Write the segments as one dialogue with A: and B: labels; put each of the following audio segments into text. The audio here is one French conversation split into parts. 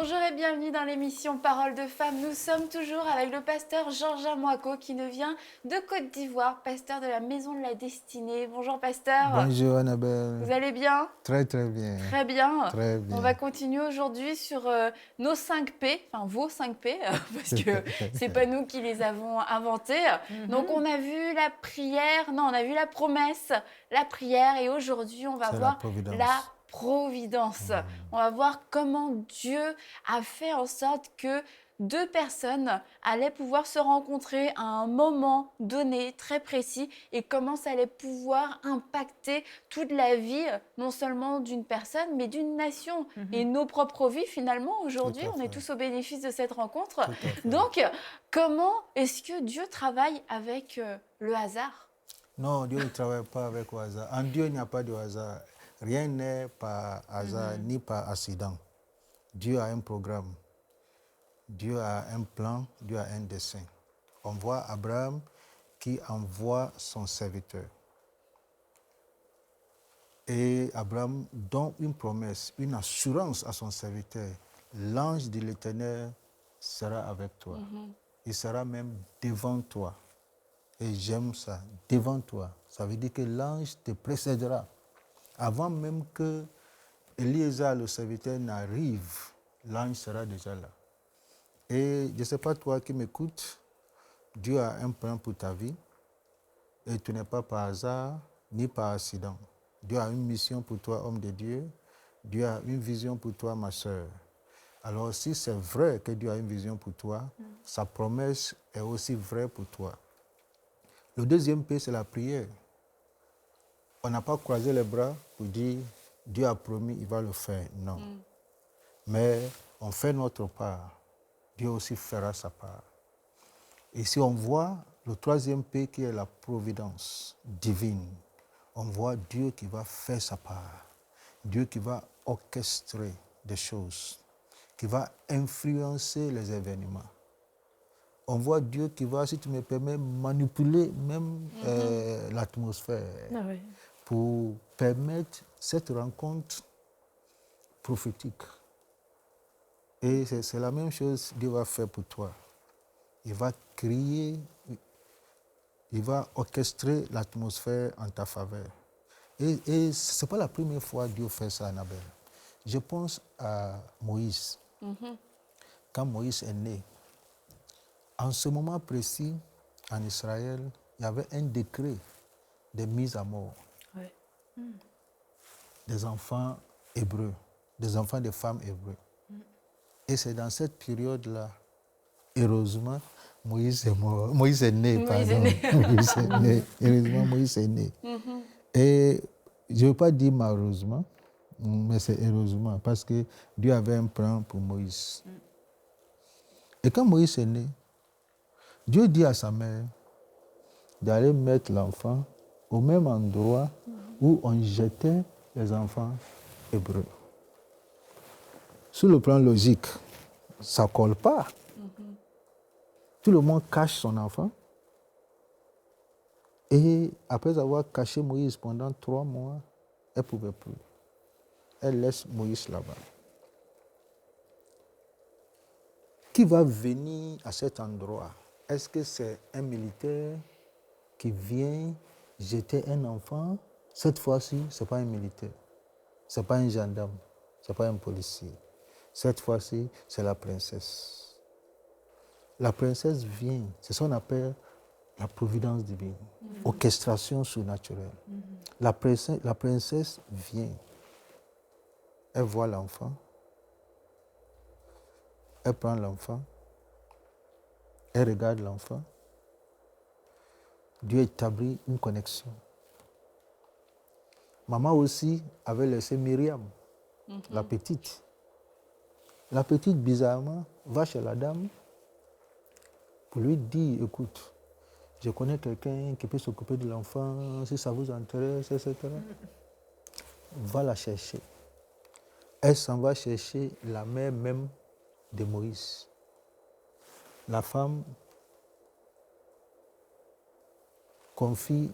A: Bonjour et bienvenue dans l'émission Parole de Femmes. Nous sommes toujours avec le pasteur Georges Amoako qui nous vient de Côte d'Ivoire, pasteur de la Maison de la Destinée. Bonjour pasteur.
B: Bonjour Annabelle.
A: Vous allez bien?
B: Très très bien.
A: Très bien.
B: Très bien.
A: On va continuer aujourd'hui sur nos 5 P, enfin vos 5 P, parce que c'est pas nous qui les avons inventés. Donc on a vu la prière, non, on a vu la promesse, la prière, et aujourd'hui on va
B: C'est
A: voir
B: la providence.
A: la providence. On va voir comment Dieu a fait en sorte que deux personnes allaient pouvoir se rencontrer à un moment donné très précis et comment ça allait pouvoir impacter toute la vie, non seulement d'une personne, mais d'une nation et nos propres vies finalement. Aujourd'hui,
B: Tout à
A: on est
B: fait.
A: tous au bénéfice de cette rencontre.
B: Tout à fait.
A: Donc, comment est-ce que Dieu travaille avec le hasard?
B: Non, Dieu ne travaille pas avec le hasard. En Dieu, il n'y a pas de hasard. Rien n'est par hasard ni par accident. Dieu a un programme. Dieu a un plan. Dieu a un dessein. On voit Abraham qui envoie son serviteur. Et Abraham donne une promesse, une assurance à son serviteur. L'ange de l'Éternel sera avec toi. Il sera même devant toi. Et j'aime ça, devant toi. Ça veut dire que l'ange te précédera. Avant même que Eliezer, le serviteur, n'arrive, l'ange sera déjà là. Et je ne sais pas, toi qui m'écoutes, Dieu a un plan pour ta vie. Et tu n'es pas par hasard ni par accident. Dieu a une mission pour toi, homme de Dieu. Dieu a une vision pour toi, ma soeur. Alors, si c'est vrai que Dieu a une vision pour toi, sa promesse est aussi vraie pour toi. Le deuxième P, c'est la prière. On n'a pas croisé les bras pour dire Dieu a promis, il va le faire. Non. Mais on fait notre part. Dieu aussi fera sa part. Et si on voit le troisième P qui est la providence divine, on voit Dieu qui va faire sa part. Dieu qui va orchestrer des choses, qui va influencer les événements. On voit Dieu qui va, si tu me permets, manipuler même l'atmosphère pour permettre cette rencontre prophétique. Et c'est la même chose que Dieu va faire pour toi. Il va créer, il va orchestrer l'atmosphère en ta faveur. Et ce n'est pas la première fois que Dieu fait ça, Annabelle. Je pense à Moïse. Quand Moïse est né, en ce moment précis, en Israël, il y avait un décret de mise à mort des enfants hébreux, des enfants de femmes hébreux. Et c'est dans cette période-là, heureusement, Moïse est mort. Moïse est né, pardon. Moïse est né. Heureusement, Moïse est né. Et je ne veux pas dire malheureusement, mais c'est heureusement, parce que Dieu avait un plan pour Moïse. Et quand Moïse est né, Dieu dit à sa mère d'aller mettre l'enfant au même endroit où on jetait les enfants hébreux. Sur le plan logique, ça ne colle pas. Tout le monde cache son enfant. Et après avoir caché Moïse pendant 3 mois, elle ne pouvait plus. Elle laisse Moïse là-bas. Qui va venir à cet endroit? Est-ce que c'est un militaire qui vient jeter un enfant? Cette fois-ci, ce n'est pas un militaire. Ce n'est pas un gendarme. Ce n'est pas un policier. Cette fois-ci, c'est la princesse. La princesse vient. C'est ce qu'on appelle la providence divine. Orchestration surnaturelle. La princesse vient. Elle voit l'enfant. Elle prend l'enfant. Elle regarde l'enfant. Dieu établit une connexion. Maman aussi avait laissé Myriam, la petite. La petite, bizarrement, va chez la dame pour lui dire, écoute, je connais quelqu'un qui peut s'occuper de l'enfant, si ça vous intéresse, etc. Va la chercher. Elle s'en va chercher la mère même de Moïse. La femme confie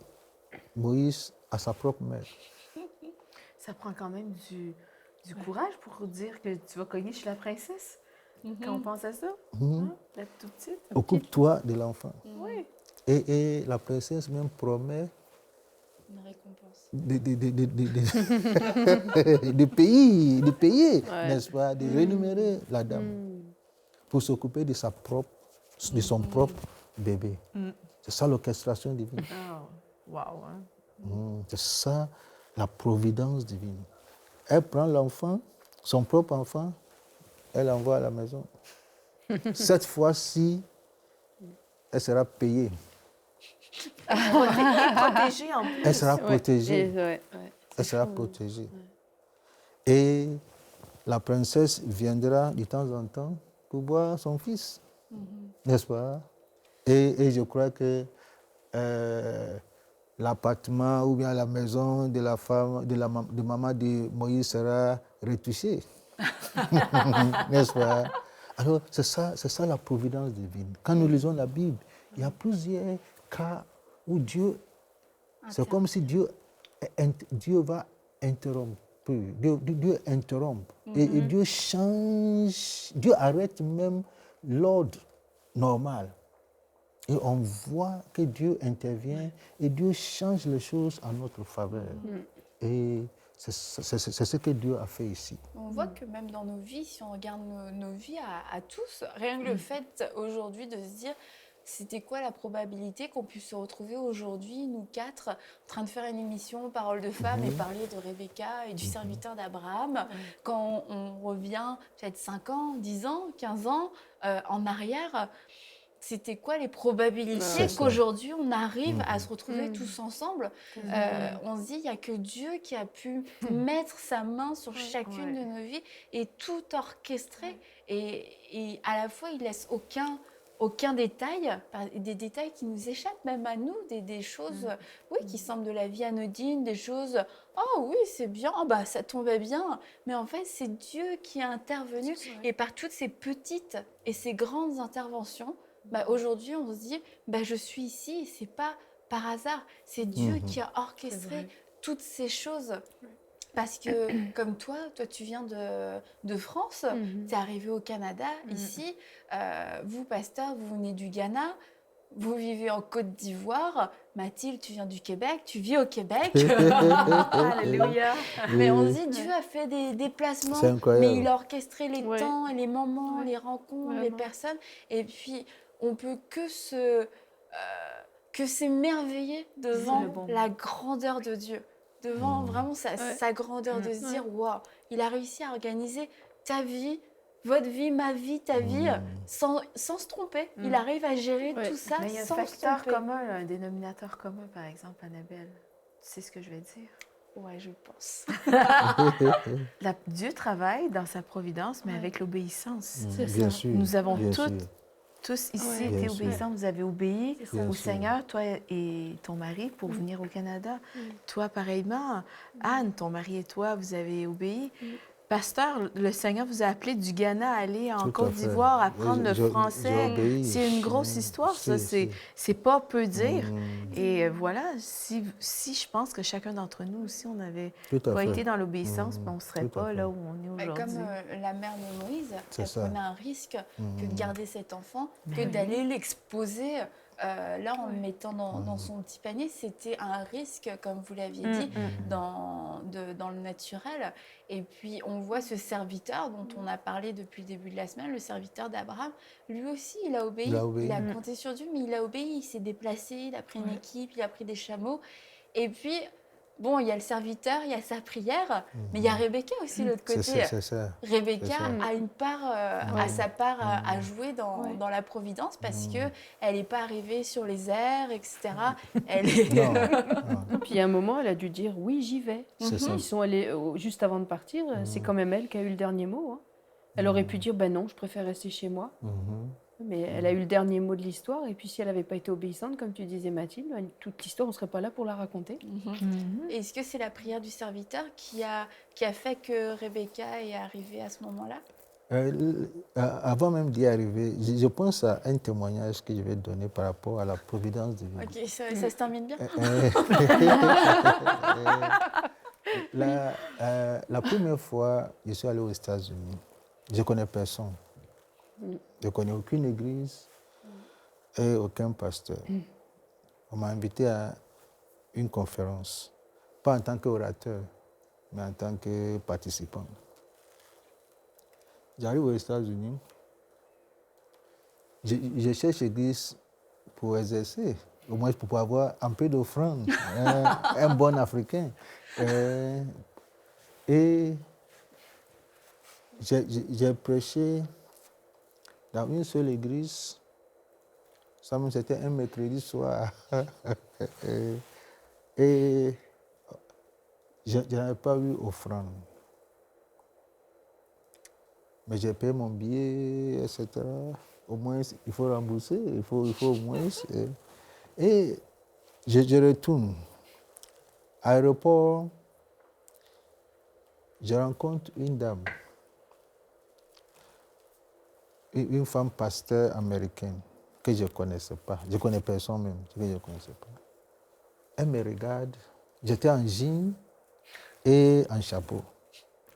B: Moïse à sa propre mère.
A: Ça prend quand même
C: du courage pour dire que tu vas cogner chez la princesse. Quand on pense à ça, la toute petite.
B: Occupe-toi de l'enfant.
C: Oui.
B: Et la princesse même promet
A: Une récompense.
B: de payer,
D: Ouais.
B: n'est-ce pas, de rémunérer la dame pour s'occuper de son propre bébé. C'est ça l'orchestration divine.
C: Oh, wow, hein?
B: C'est ça la providence divine. Elle prend l'enfant, son propre enfant, elle l'envoie à la maison. Cette fois-ci, elle sera payée.
C: Protégée en plus.
B: Elle sera
D: Ouais.
B: protégée.
D: Ouais.
B: Elle sera protégée. Et la princesse viendra de temps en temps pour voir son fils. N'est-ce pas? Et je crois que l'appartement ou bien la maison de la femme, de maman de Moïse sera retouché. N'est-ce pas? Alors, c'est ça la providence divine. Quand nous lisons la Bible, il y a plusieurs cas où Dieu, c'est comme si Dieu va interrompre. Dieu interrompt. Et Dieu change, Dieu arrête même l'ordre normal. Et on voit que Dieu intervient et Dieu change les choses en notre faveur. Et c'est ce que Dieu a fait ici.
A: On voit que même dans nos vies, si on regarde nos vies à tous, rien que le fait aujourd'hui de se dire c'était quoi la probabilité qu'on puisse se retrouver aujourd'hui, nous quatre, en train de faire une émission Parole de femmes et parler de Rebecca et du serviteur d'Abraham, quand on revient peut-être 5 ans, 10 ans, 15 ans en arrière. C'était quoi les probabilités qu'aujourd'hui on arrive à se retrouver tous ensemble? On se dit, il n'y a que Dieu qui a pu mettre sa main sur chacune de nos vies et tout orchestrer. Et à la fois, il laisse aucun détail, des détails qui nous échappent même à nous, des choses qui semblent de la vie anodine, des choses, oh oui, c'est bien, oh, bah, ça tombait bien. Mais en fait, c'est Dieu qui a intervenu. Et par toutes ces petites et ces grandes interventions, bah, aujourd'hui, on se dit, bah, je suis ici et c'est pas par hasard. C'est Dieu qui a orchestré toutes ces choses. Parce que, comme toi tu viens de France, tu es arrivé au Canada, ici. Vous, pasteur, vous venez du Ghana. Vous vivez en Côte d'Ivoire. Mathilde, tu viens du Québec. Tu vis au Québec.
C: Alléluia.
A: Mais on se dit, Dieu a fait des déplacements.
B: C'est incroyable.
A: Mais il a orchestré les temps, et les moments, les rencontres, les personnes. Et puis, on peut que s'émerveiller devant la grandeur de Dieu. Devant vraiment sa grandeur, de se dire, waouh, il a réussi à organiser ta vie, votre vie, ma vie, ta vie, sans se tromper. Il arrive à gérer tout ça
C: Mais il y a un
A: sans se
C: facteur
A: tromper.
C: commun, un dénominateur commun, par exemple, Annabelle. Tu sais ce que je vais dire?
A: Ouais, je pense.
C: Dieu travaille dans sa providence, mais avec l'obéissance.
B: Bien sûr.
C: Nous avons
B: bien sûr.
C: tous ici
B: Bien
C: été
B: sûr.
C: obéissants. Vous avez obéi
B: Bien
C: au
B: sûr.
C: Seigneur, toi et ton mari, pour venir au Canada. Toi, pareillement, Anne, ton mari et toi, vous avez obéi. Pasteur, le Seigneur vous a appelé du Ghana à aller en
B: Tout à
C: Côte
B: fait.
C: d'Ivoire, apprendre le
B: J'ai
C: français.
B: obéi.
C: C'est une grosse histoire, ça. C'est pas peu dire. Et voilà, si je pense que chacun d'entre nous aussi, on n'avait
B: Tout à
C: pas
B: fait.
C: été dans l'obéissance, ben, on ne serait
B: Tout à
C: pas
B: fait.
C: là où on est aujourd'hui.
A: Comme la mère de Moïse,
B: C'est
A: elle
B: ça.
A: prenait un risque que de garder cet enfant, que d'aller l'exposer. Là, en le mettant dans son petit panier, c'était un risque, comme vous l'aviez dit, dans le naturel. Et puis, on voit ce serviteur dont on a parlé depuis le début de la semaine, le serviteur d'Abraham. Lui aussi, il a obéi. Il a compté sur Dieu, mais il a obéi. Il s'est déplacé, il a pris une équipe, il a pris des chameaux. Et puis, bon, il y a le serviteur, il y a sa prière, mais il y a Rebecca aussi de l'autre côté.
B: C'est ça.
A: Rebecca a une part, a sa part à jouer dans la providence parce que elle n'est pas arrivée sur les airs, etc. Elle est...
B: Non.
D: Puis à un moment, elle a dû dire oui, j'y vais.
B: C'est ça.
D: Ils sont allés juste avant de partir. C'est quand même elle qui a eu le dernier mot. Hein. Elle aurait pu dire ben non, je préfère rester chez moi. Mais elle a eu le dernier mot de l'histoire. Et puis si elle n'avait pas été obéissante, comme tu disais Mathilde, toute l'histoire, on ne serait pas là pour la raconter.
A: Est-ce que c'est la prière du serviteur qui a fait que Rebecca est arrivée à ce moment-là?
B: Avant même d'y arriver, je pense à un témoignage que je vais donner par rapport à la providence divine.
A: Ok, ça se termine bien.
B: La première fois, je suis allé aux États-Unis. Je ne connais personne. Je ne connais aucune église et aucun pasteur. On m'a invité à une conférence, pas en tant qu'orateur, mais en tant que participant. J'arrive aux États-Unis, je cherche l'église pour exercer, au moins pour avoir un peu d'offrande, un bon Africain. Et j'ai prêché dans une seule église. C'était un mercredi soir. Et je n'avais pas eu offrande. Mais j'ai payé mon billet, etc. Au moins, il faut rembourser, il faut au moins. Et je retourne. À l'aéroport, je rencontre une dame, une femme pasteur américaine que je ne connaissais pas. Je ne connais personne même, que je ne connaissais pas. Elle me regarde. J'étais en jean et en chapeau.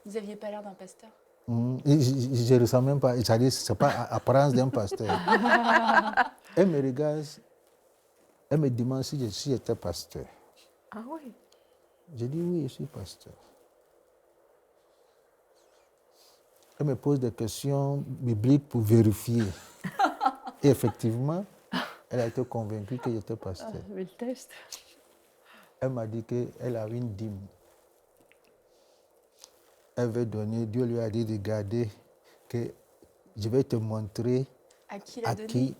A: Vous n'aviez pas l'air d'un pasteur.
B: Je ne ressens même pas, c'est-à-dire ce n'est pas l'apparence d'un pasteur. Elle me regarde, elle me demande si j'étais pasteur.
C: Ah oui?
B: Je dis oui, je suis pasteur. Elle me pose des questions bibliques pour vérifier. Et effectivement, elle a été convaincue que j'étais pasteur.
D: Mais le test.
B: Elle m'a dit qu'elle avait une dîme. Elle veut donner, Dieu lui a dit de garder, que je vais te montrer
A: À qui
B: à
A: l'a donné?
B: qui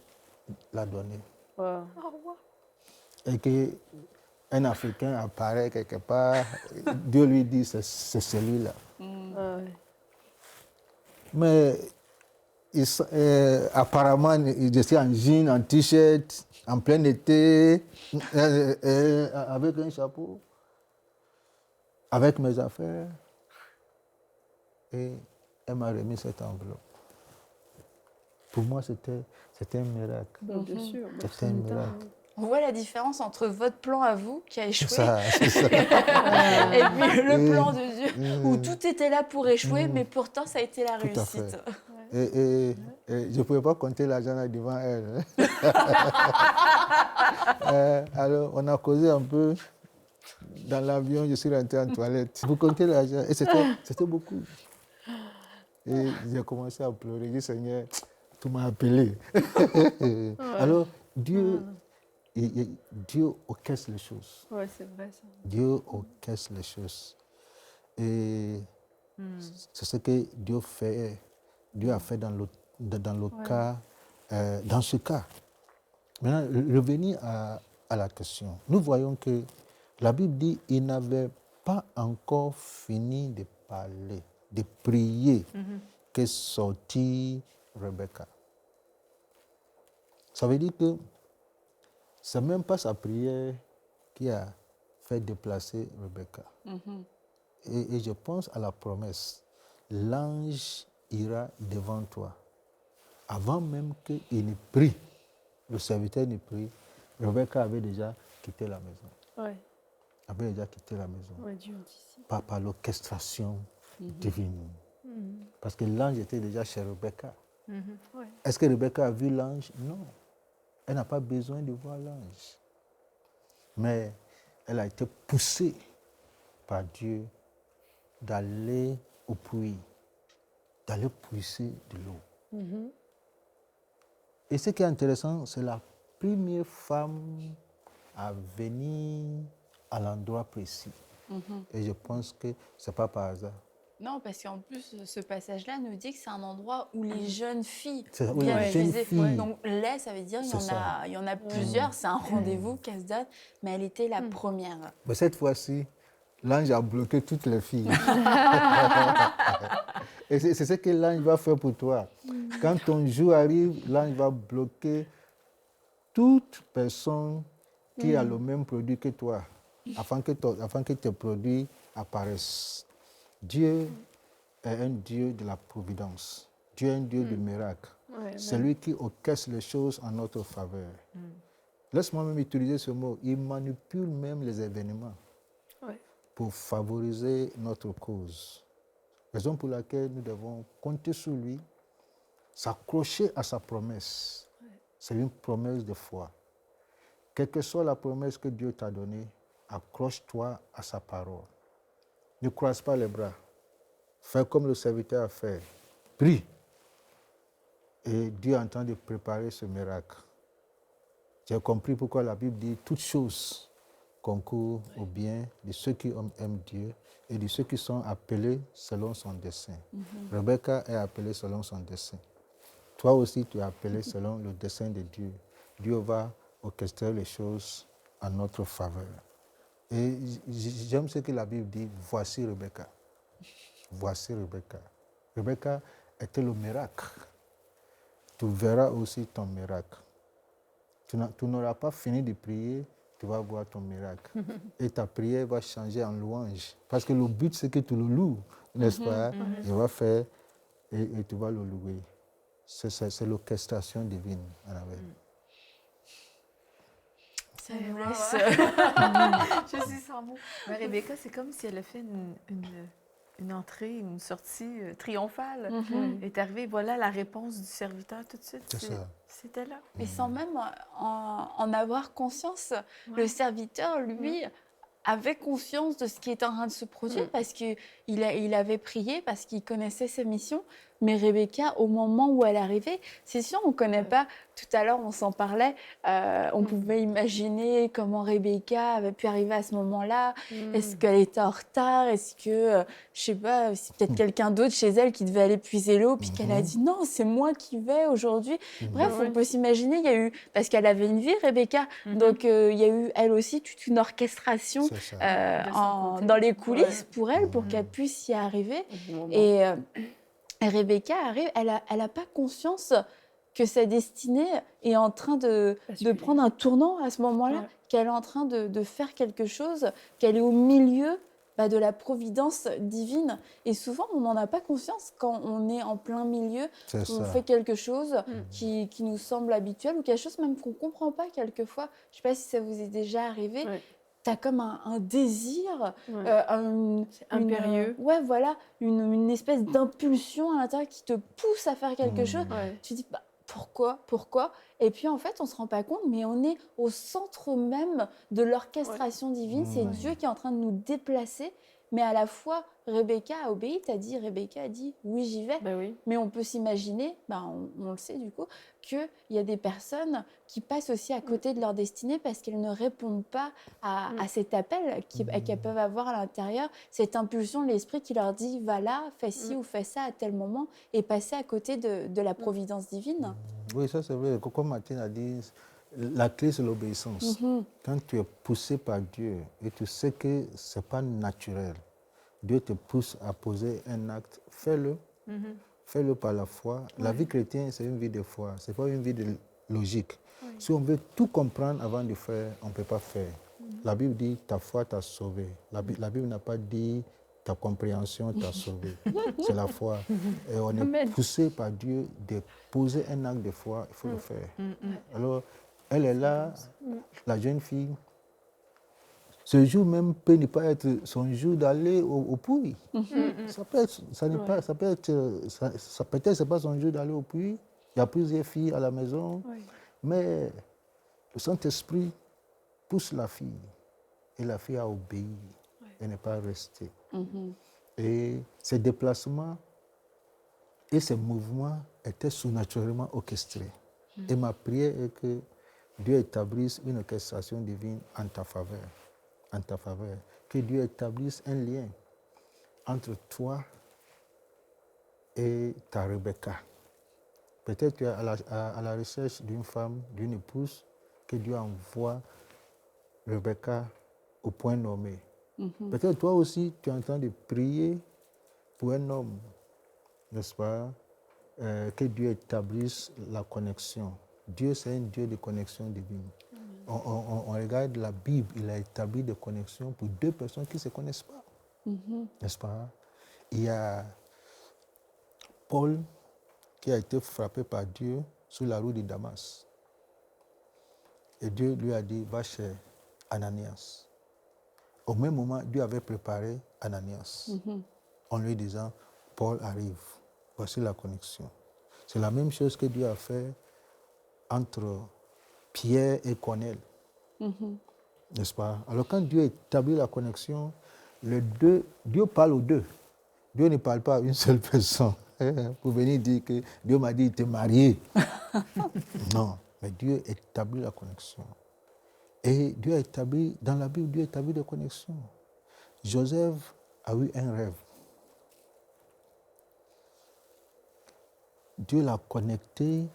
B: l'a donné.
D: Wow.
B: Et qu'un Africain apparaît quelque part, Dieu lui dit c'est celui-là.
D: Ah ouais.
B: Mais apparemment, je suis en jean, en t-shirt, en plein été, avec un chapeau, avec mes affaires. Et elle m'a remis cette enveloppe. Pour moi, c'était un miracle.
D: Bien sûr.
B: C'était un miracle.
A: On voit la différence entre votre plan à vous qui a échoué
B: C'est ça.
A: et puis le plan de Dieu où tout était là pour échouer, mais pourtant ça a été la
B: Tout à fait.
A: réussite.
B: Et je ne pouvais pas compter l'argent là devant elle. Alors, on a causé un peu. Dans l'avion, je suis rentré en toilette. Vous comptez l'argent. Et c'était beaucoup. Et j'ai commencé à pleurer. J'ai dit, Seigneur, tu m'as appelé. Alors, Dieu orchestre les choses.
D: Ouais, c'est vrai ça.
B: Dieu orchestre les choses. Et c'est ce que Dieu fait. Dieu a fait dans cas, dans ce cas. Maintenant, revenir à la question. Nous voyons que la Bible dit qu'il n'avait pas encore fini de parler, de prier, que sortit Rebecca. Ça veut dire que ce n'est même pas sa prière qui a fait déplacer Rebecca. Et je pense à la promesse. L'ange ira devant toi. Avant même qu'il ne prie, le serviteur ne prie, Rebecca avait déjà quitté la maison.
D: Ouais.
B: Avait déjà quitté la maison.
D: Ouais, Dieu anticipe.
B: Par l'orchestration divine. Parce que l'ange était déjà chez Rebecca.
D: Ouais.
B: Est-ce que Rebecca a vu l'ange? Non. Elle n'a pas besoin de voir l'ange. Mais elle a été poussée par Dieu d'aller au puits, d'aller puiser de l'eau. Et ce qui est intéressant, c'est la première femme à venir à l'endroit précis. Et je pense que ce n'est pas par hasard.
A: Non, parce qu'en plus, ce passage-là nous dit que c'est un endroit où les jeunes filles
B: Oui,
A: viennent
B: les jeunes
A: viser.
B: filles.
A: Donc, là, ça veut dire qu'il
B: C'est ça.
A: y en a plusieurs. C'est un rendez-vous, casse-date, mais elle était la première.
B: Mais cette fois-ci, l'ange a bloqué toutes les filles. Et c'est ce que l'ange va faire pour toi. Quand ton jour arrive, l'ange va bloquer toute personne qui a le même produit que toi, afin que tes produits apparaissent. Dieu est un Dieu de la providence. Dieu est un Dieu de miracles.
D: Ouais,
B: C'est lui qui orchestre les choses en notre faveur. Laisse-moi même utiliser ce mot. Il manipule même les événements.
D: Ouais.
B: pour favoriser notre cause. Raison pour laquelle nous devons compter sur lui, s'accrocher à sa promesse. C'est une promesse de foi. Quelle que soit la promesse que Dieu t'a donnée, accroche-toi à sa parole. Ne croise pas les bras. Fais comme le serviteur a fait. Prie. Et Dieu est en train de préparer ce miracle. J'ai compris pourquoi la Bible dit toutes choses concourent au bien de ceux qui aiment Dieu et de ceux qui sont appelés selon son dessein. Rebecca est appelée selon son dessein. Toi aussi, tu es appelé selon le dessein de Dieu. Dieu va orchestrer les choses en notre faveur. Et j'aime ce que la Bible dit, voici Rebecca. Voici Rebecca. Rebecca était le miracle. Tu verras aussi ton miracle. Tu n'auras pas fini de prier, tu vas voir ton miracle. Et ta prière va changer en louange. Parce que le but, c'est que tu le loues, n'est-ce pas? Il va faire et tu vas le louer. C'est l'orchestration divine, Annabelle.
A: Ça nous laisse.
C: Je suis sans mots. Mais Rebecca, c'est comme si elle a fait une entrée, une sortie triomphale. Elle est arrivée, voilà la réponse du serviteur tout de suite.
B: C'est ça.
C: C'était là.
A: Mais sans même en avoir conscience, le serviteur, lui, avait conscience de ce qui était en train de se produire parce qu'il avait prié, parce qu'il connaissait ses missions. Mais Rebecca, au moment où elle arrivait, c'est sûr, on ne connaît pas. Tout à l'heure, on s'en parlait. On pouvait imaginer comment Rebecca avait pu arriver à ce moment-là. Est-ce qu'elle était en retard? Est-ce que, je sais pas, c'est peut-être quelqu'un d'autre chez elle qui devait aller puiser l'eau, puis qu'elle a dit non, c'est moi qui vais aujourd'hui. Bref, on peut s'imaginer, il y a eu, parce qu'elle avait une vie, Rebecca, donc il y a eu elle aussi toute une orchestration dans les coulisses pour elle, pour qu'elle puisse y arriver. Et Rebecca arrive, elle a pas conscience que sa destinée est en train de prendre un tournant à ce moment-là, qu'elle est en train de faire quelque chose, qu'elle est au milieu de la providence divine. Et souvent, on n'en a pas conscience quand on est en plein milieu, on fait quelque chose qui nous semble habituel ou quelque chose même qu'on ne comprend pas quelquefois. Je ne sais pas si ça vous est déjà arrivé. Tu as comme un désir,
D: impérieux.
A: Une espèce d'impulsion à l'intérieur qui te pousse à faire quelque chose. Tu te dis, pourquoi? Et puis en fait, on ne se rend pas compte, mais on est au centre même de l'orchestration divine. C'est Dieu qui est en train de nous déplacer. Mais à la fois, Rebecca a obéi, Rebecca a dit oui, j'y vais. Mais on peut s'imaginer, on le sait du coup, qu'il y a des personnes qui passent aussi à côté de leur destinée parce qu'elles ne répondent pas à cet appel qu'elles peuvent avoir à l'intérieur, cette impulsion de l'esprit qui leur dit va là, fais ci ou fais ça à tel moment et passer à côté de la providence divine.
B: Oui, ça c'est vrai. Comme Martine a dit, la clé c'est l'obéissance. Quand tu es poussé par Dieu et tu sais que ce n'est pas naturel, Dieu te pousse à poser un acte, fais-le. Fais-le par la foi. La vie chrétienne, c'est une vie de foi. Ce n'est pas une vie de logique. Si on veut tout comprendre avant de faire, on ne peut pas faire. La Bible dit ta foi t'a sauvé. La Bible n'a pas dit ta compréhension t'a sauvé. C'est la foi. Et on est poussé par Dieu de poser un acte de foi, il faut le faire. Alors, elle est là, la jeune fille. Ce jour même peut ne pas être son jour d'aller au puits. Ça peut être, peut-être c'est pas son jour d'aller au puits. Il y a plusieurs filles à la maison, mais le Saint-Esprit pousse la fille et la fille a obéi et n'est pas restée. Et ses déplacements et ses mouvements étaient surnaturellement orchestrés. Et ma prière est que Dieu établisse une orchestration divine en ta faveur. En ta faveur. Que Dieu établisse un lien entre toi et ta Rebecca. Peut-être tu es à la recherche d'une femme, d'une épouse, que Dieu envoie Rebecca au point nommé. Peut-être toi aussi, tu es en train de prier pour un homme, n'est-ce pas? Que Dieu établisse la connexion. Dieu, c'est un Dieu de connexion divine. On regarde la Bible, il a établi des connexions pour deux personnes qui ne se connaissent pas. N'est-ce pas? Il y a Paul qui a été frappé par Dieu sur la route de Damas. Et Dieu lui a dit, va chez Ananias. Au même moment, Dieu avait préparé Ananias en lui disant, Paul arrive, voici la connexion. C'est la même chose que Dieu a fait entre Pierre et Corneille, n'est-ce pas? Alors quand Dieu établit la connexion, Dieu parle aux deux. Dieu ne parle pas à une seule personne. Pour venir dire que Dieu m'a dit, t'es marié. Non, mais Dieu établit la connexion. Et Dieu a établi, dans la Bible, Dieu établit des connexions. Joseph a eu un rêve. Dieu l'a connecté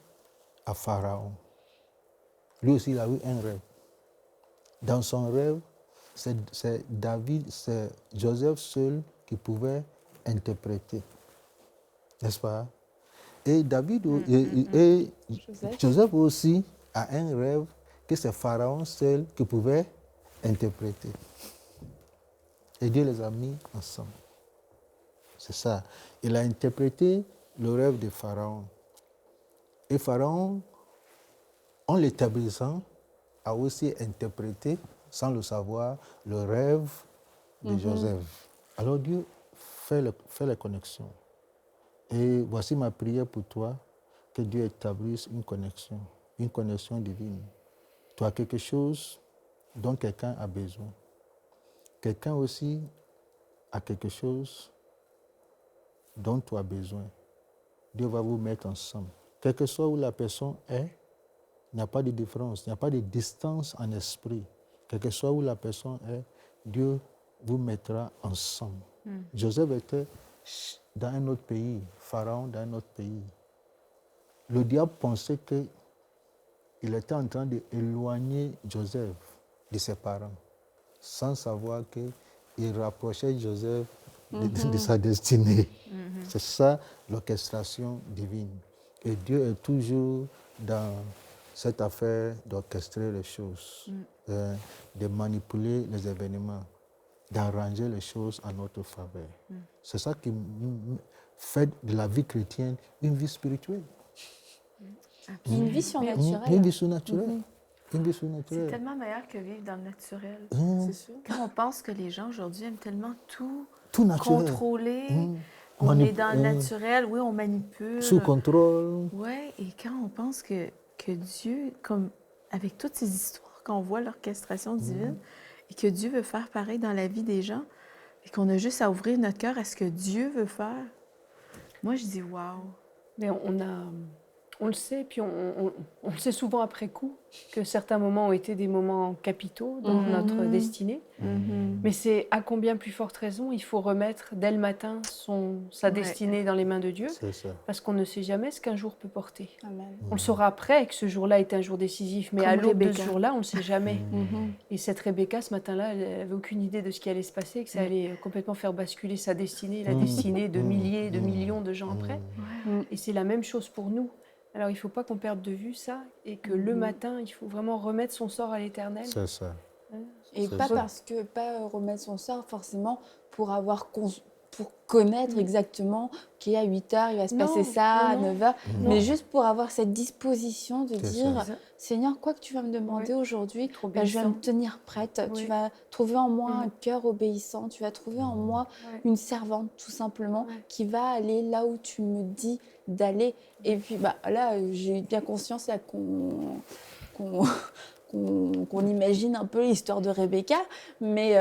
B: à Pharaon. Lui aussi, il a eu un rêve. Dans son rêve, c'est Joseph seul qui pouvait interpréter. N'est-ce pas? Et Joseph aussi a un rêve que c'est Pharaon seul qui pouvait interpréter. Et Dieu les a mis ensemble. C'est ça. Il a interprété le rêve de Pharaon. Et Pharaon, en l'établissant, a aussi interprété, sans le savoir, le rêve de Joseph. Alors Dieu fait les connexions. Et voici ma prière pour toi, que Dieu établisse une connexion divine. Tu as quelque chose dont quelqu'un a besoin. Quelqu'un aussi a quelque chose dont tu as besoin. Dieu va vous mettre ensemble. Quel que soit où la personne est, il n'y a pas de différence, il n'y a pas de distance en esprit. Quel que soit où la personne est, Dieu vous mettra ensemble. Joseph était dans un autre pays, Pharaon dans un autre pays. Le diable pensait qu'il était en train d'éloigner Joseph de ses parents, sans savoir qu'il rapprochait Joseph de sa destinée. C'est ça l'orchestration divine. Et Dieu est toujours dans cette affaire d'orchestrer les choses, de manipuler les événements, d'arranger les choses en notre faveur. C'est ça qui fait de la vie chrétienne une vie spirituelle.
A: Une vie surnaturelle.
B: Une vie surnaturelle. Une vie
C: C'est
B: surnaturelle.
C: tellement meilleur que vivre dans le naturel.
A: C'est sûr.
C: Quand on pense que les gens aujourd'hui aiment tellement tout
B: naturel.
C: contrôler, on est dans le naturel, oui, on manipule.
B: Sous contrôle.
C: Oui, et quand on pense que Dieu, comme avec toutes ces histoires, qu'on voit l'orchestration divine, et que Dieu veut faire pareil dans la vie des gens, et qu'on a juste à ouvrir notre cœur à ce que Dieu veut faire, moi, je dis « wow ».
D: Mais on le sait, puis on le sait souvent après coup, que certains moments ont été des moments capitaux dans notre destinée. Mais c'est à combien plus forte raison il faut remettre dès le matin sa destinée dans les mains de Dieu,
B: C'est ça.
D: parce qu'on ne sait jamais ce qu'un jour peut porter.
A: Amen.
D: On le saura après que ce jour-là est un jour décisif, mais
C: Comme
D: à l'aube de ce
C: Rebecca.
D: jour-là, on ne le sait jamais. Et cette Rebecca, ce matin-là, elle n'avait aucune idée de ce qui allait se passer, que ça allait complètement faire basculer sa destinée, la destinée de milliers, de millions de gens après. Et c'est la même chose pour nous. Alors, il ne faut pas qu'on perde de vue ça, et que le matin, il faut vraiment remettre son sort à l'Éternel.
B: C'est ça.
A: Et
B: C'est
A: pas
B: ça.
A: parce que, pas remettre son sort forcément pour pour connaître exactement qu'à 8 heures, il va se
D: Non,
A: passer ça, à
D: non,
A: 9 heures,
D: non.
A: mais juste pour avoir cette disposition de
B: C'est
A: dire,
B: ça.
A: Seigneur, quoi que tu vas me demander aujourd'hui,
D: Trop
A: bah, je vais me
D: obéissant.
A: tenir prête.
D: Oui.
A: Tu vas trouver en moi un cœur obéissant, tu vas trouver en moi
D: Ouais.
A: une servante, tout simplement,
D: Ouais.
A: qui va aller là où tu me dis d'aller. Et puis bah, là, j'ai bien conscience là, qu'on imagine un peu l'histoire de Rebecca, mais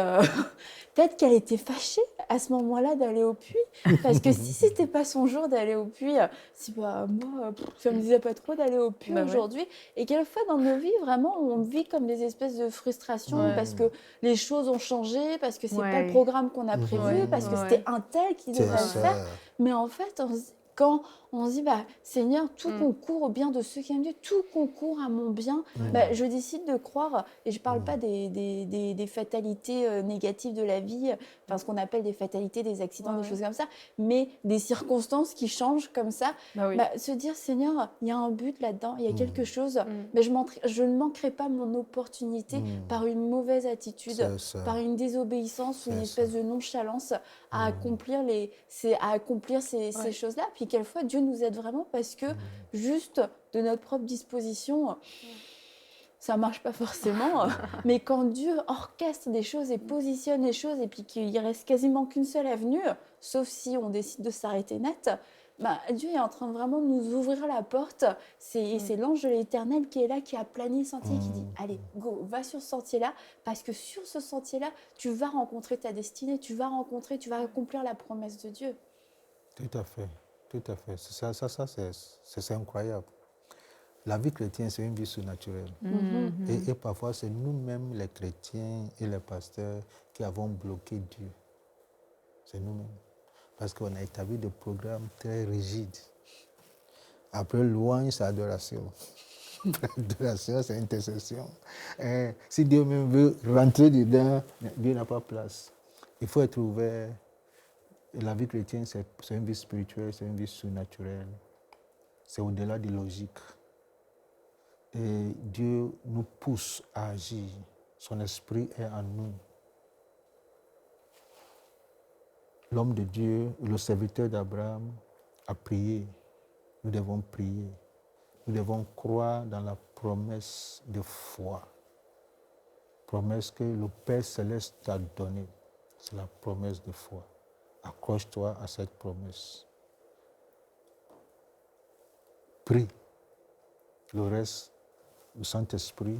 A: peut-être qu'elle était fâchée à ce moment-là d'aller au puits, parce que si c'était pas son jour d'aller au puits, si bah, moi, ça me disait pas trop d'aller au puits
D: Bah ouais.
A: aujourd'hui, et quelquefois dans nos vies, vraiment, on vit comme des espèces de frustrations,
D: Ouais.
A: parce que les choses ont changé, parce que c'est pas
C: Ouais.
A: le programme qu'on a prévu,
D: Ouais.
A: parce que
D: Ouais.
A: c'était un tel qui
B: C'est
A: devrait le
B: ça.
A: faire, mais en fait, quand on se dit, bah, Seigneur, tout
D: Mm.
A: concourt au bien de ceux qui aiment Dieu, tout concourt à mon bien, bah, je décide de croire, et je parle pas des fatalités négatives de la vie, enfin ce qu'on appelle des fatalités, des accidents,
D: Ouais,
A: des
D: ouais.
A: choses comme ça, mais des circonstances qui changent comme ça,
D: Bah oui.
A: bah, se dire, Seigneur, il y a un but là-dedans, il y a quelque chose, mais je ne manquerai pas mon opportunité par une mauvaise attitude,
B: C'est ça.
A: par une désobéissance, une
B: C'est
A: espèce de nonchalance à accomplir ces choses-là. Puis quelquefois, Dieu nous aide vraiment parce que juste de notre propre disposition, ça marche pas forcément. Mais quand Dieu orchestre des choses et positionne les choses et puis qu'il reste quasiment qu'une seule avenue, sauf si on décide de s'arrêter net, Dieu est en train de vraiment nous ouvrir la porte. C'est l'ange de l'Éternel qui est là, qui a plané le sentier, qui dit allez, go, va sur ce sentier-là, parce que sur ce sentier-là, tu vas rencontrer ta destinée, tu vas accomplir la promesse de Dieu.
B: Tout à fait, tout à fait. C'est incroyable. La vie chrétienne, c'est une vie surnaturelle. Et parfois, c'est nous-mêmes, les chrétiens et les pasteurs, qui avons bloqué Dieu. C'est nous-mêmes. Parce qu'on a établi des programmes très rigides. Après louange, c'est adoration. Adoration, c'est intercession. Et si Dieu même veut rentrer dedans, Dieu n'a pas place. Il faut être ouvert. Et la vie chrétienne, c'est une vie spirituelle, c'est une vie surnaturelle. C'est au-delà des logiques. Et Dieu nous pousse à agir. Son esprit est en nous. L'homme de Dieu, le serviteur d'Abraham, a prié. Nous devons prier. Nous devons croire dans la promesse de foi. Promesse que le Père Céleste t'a donnée. C'est la promesse de foi. Accroche-toi à cette promesse. Prie. Le reste, le Saint-Esprit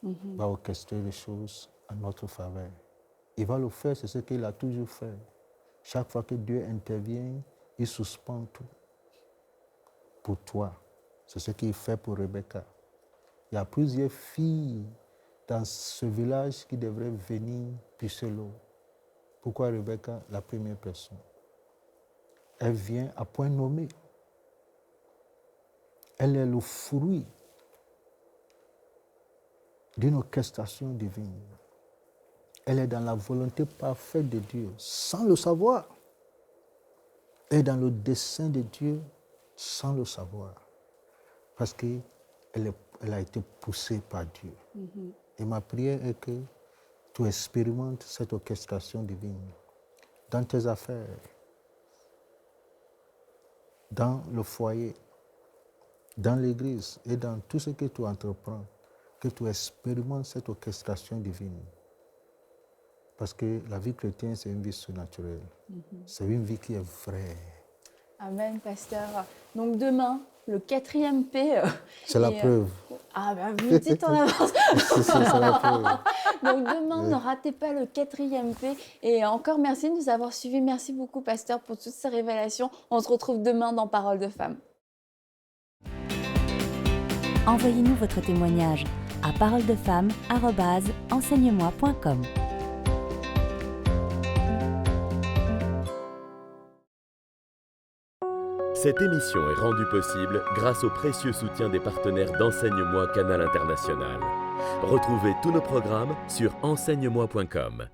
B: va orchestrer les choses en notre faveur. Il va le faire, c'est ce qu'il a toujours fait. Chaque fois que Dieu intervient, il suspend tout. Pour toi, c'est ce qu'il fait pour Rebecca. Il y a plusieurs filles dans ce village qui devraient venir puiser l'eau. Pourquoi Rebecca, la première personne? Elle vient à point nommé. Elle est le fruit d'une orchestration divine. Elle est dans la volonté parfaite de Dieu, sans le savoir. Elle est dans le dessein de Dieu, sans le savoir. Parce qu'elle a été poussée par Dieu. Et ma prière est que tu expérimentes cette orchestration divine dans tes affaires, dans le foyer, dans l'église et dans tout ce que tu entreprends, que tu expérimentes cette orchestration divine. Parce que la vie chrétienne, c'est une vie surnaturelle. C'est une vie qui est vraie.
A: Amen, pasteur. Donc demain, le 4e P.
B: C'est la preuve.
A: Vous me dites en avance.
B: C'est la preuve.
A: Donc demain, ne ratez pas le 4e P. Et encore merci de nous avoir suivis. Merci beaucoup, pasteur, pour toutes ces révélations. On se retrouve demain dans Parole de Femme.
E: Envoyez-nous votre témoignage à paroledefemme@enseigne-moi.com.
F: Cette émission est rendue possible grâce au précieux soutien des partenaires d'Enseigne-moi Canal International. Retrouvez tous nos programmes sur enseigne-moi.com.